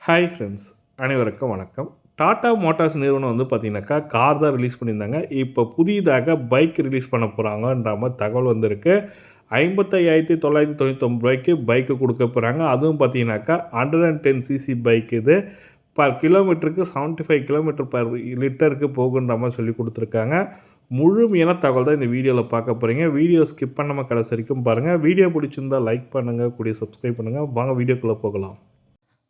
Hi friends, அனைவருக்கும் வணக்கம். Tata Motors நிறுவனம் வந்து பார்த்தீங்கன்னாக்கா, கார் தான் ரிலீஸ் பண்ணியிருந்தாங்க. இப்போ புதிதாக பைக் ரிலீஸ் பண்ண போகிறாங்கன்ற மாதிரி தகவல் வந்திருக்கு. ரூ. 55,999 பைக்கு கொடுக்க போகிறாங்க. அதுவும் பார்த்தீங்கன்னாக்கா 110 சிசி பைக் இது. பர் கிலோமீட்டருக்கு 75 கிலோமீட்டர் பர் லிட்டருக்கு போகுன்ற மாதிரி சொல்லி கொடுத்துருக்காங்க. முழுமையான தகவல் தான் இந்த வீடியோவில் பார்க்க போகிறீங்க. வீடியோ ஸ்கிப் பண்ணாமல் கடைசி வரைக்கும் பாருங்கள். வீடியோ பிடிச்சிருந்தால் லைக் பண்ணுங்கள், கூடிய சப்ஸ்கிரைப் பண்ணுங்கள். வாங்க வீடியோக்குள்ளே போகலாம்.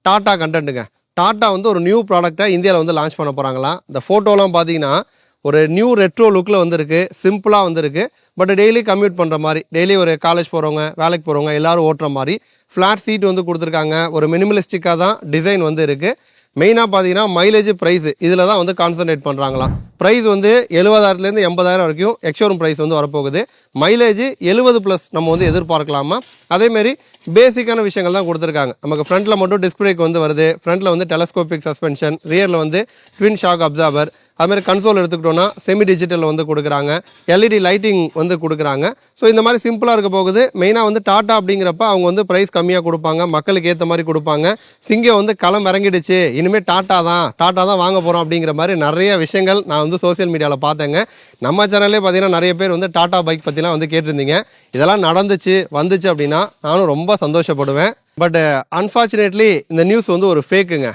டாடா கண்டென்ட்டுங்க. டாடா வந்து ஒரு நியூ ப்ராடக்ட்டை இந்தியாவில் வந்து லான்ச் பண்ண போகிறாங்களாம். இந்த ஃபோட்டோலாம் பார்த்தீங்கன்னா ஒரு நியூ ரெட்ரோ லுக்கில் வந்துருக்கு, சிம்பிளாக வந்துருக்கு. பட் டெய்லி கம்யூட் பண்ணுற மாதிரி, டெய்லி ஒரு காலேஜ் போகிறவங்க, வேலைக்கு போகிறவங்க எல்லோரும் ஓட்டுற மாதிரி ஃப்ளாட் சீட் வந்து கொடுத்துருக்காங்க. ஒரு மினிமலிஸ்டிக்காக தான் டிசைன் வந்து இருக்குது. மெயினாக பார்த்தீங்கன்னா மைலேஜ் ப்ரைஸு இதில் தான் வந்து கான்சன்ட்ரேட் பண்ணுறாங்களாம். ப்ரைஸ் வந்து 70,000 80,000 வரைக்கும் எக்ஷோரூம் ப்ரைஸ் வந்து வரப்போகுது. மைலேஜ் 70+ நம்ம வந்து எதிர்பார்க்கலாமா. அதேமாரி பேசிக்கான விஷயங்கள் தான் கொடுத்துருக்காங்க. நமக்கு ஃப்ரண்ட்டில் மட்டும் டிஸ்க் பிரேக் வந்து வருது, ஃப்ரண்ட்டில் வந்து டெலஸ்கோபிக் சஸ்பென்ஷன், ரியரில் வந்து ட்வின் ஷாக் அப்சார்பர், அதுமாதிரி கன்சோல் எடுத்துக்கிட்டோன்னா செமி டிஜிட்டல் வந்து கொடுக்குறாங்க, எல்இடி லைட்டிங் வந்து கொடுக்குறாங்க. ஸோ இந்த மாதிரி சிம்பிளாக இருக்க போகுது. மெயினாக வந்து டாட்டா அப்படிங்கிறப்ப அவங்க வந்து ப்ரைஸ் கம்மியாக கொடுப்பாங்க, மக்களுக்கு ஏற்ற மாதிரி கொடுப்பாங்க. சிங்கம் வந்து களம் இறங்கிடுச்சு, இனிமேல் டாட்டா தான் வாங்க போகிறோம் அப்படிங்கிற மாதிரி நிறைய விஷயங்கள் நான் வந்து சோசியல் மீடியாவில் பார்த்தேங்க. நம்ம சேனல்லே பார்த்தீங்கன்னா நிறைய பேர் வந்து டாட்டா பைக் பற்றிலாம் வந்து கேட்டிருந்தீங்க. இதெல்லாம் வந்துச்சு அப்படின்னா நானும் ரொம்ப சந்தோஷப்படுவேன். பட் அன்ஃபார்ச்சுனேட்லி இந்த நியூஸ் வந்து ஒரு ஃபேக்குங்க.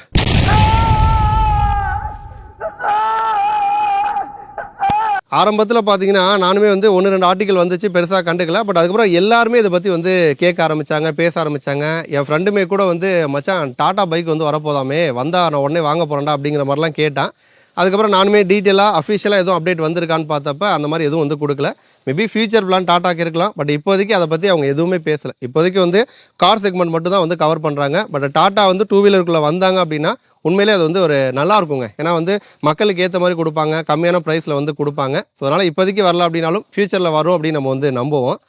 ஆரம்பத்தில் பார்த்தீங்கன்னா நானுமே வந்து 1-2 ஆர்டிக்கல் வந்துச்சு, பெருசாக கண்டுக்கல. பட் அதுக்கப்புறம் எல்லாருமே இதை பற்றி வந்து கேட்க ஆரம்பித்தாங்க, பேச ஆரம்பித்தாங்க. என் ஃப்ரெண்டுமே கூட வந்து மச்சான் டாட்டா பைக் வந்து வரப்போதாமே, வந்தால் நான் உடனே வாங்க போகிறேன்டா அப்படிங்கிற மாதிரிலாம் கேட்டான். அதுக்கப்புறம் நானுமே டீட்டெயிலாக அஃபிஷியலாக எதுவும் அப்டேட் வந்திருக்கான்னு பார்த்தப்ப அந்த மாதிரி எதுவும் வந்து கொடுக்கல. மேபி ஃபியூச்சர் பிளான் டாட்டாக்கு இருக்கலாம். பட் இப்போதைக்கு அதை பற்றி அவங்க எதுவுமே பேசலை. இப்போதைக்கு வந்து கார் செக்மெண்ட் மட்டும் தான் வந்து கவர் பண்ணுறாங்க. பட் டாட்டா வந்து 2 வீலருக்குள்ளே வந்தாங்க அப்படின்னா உண்மையிலே அது வந்து ஒரு நல்லா இருக்குங்க. ஏன்னா வந்து மக்களுக்கு ஏற்ற மாதிரி கொடுப்பாங்க, கம்மியான ப்ரைஸில் வந்து கொடுப்பாங்க. ஸோ அதனால் இப்போதைக்கு வரல அப்படின்னாலும் ஃபியூச்சரில் வரும் அப்படின்னு நம்ம வந்து நம்புவோம்.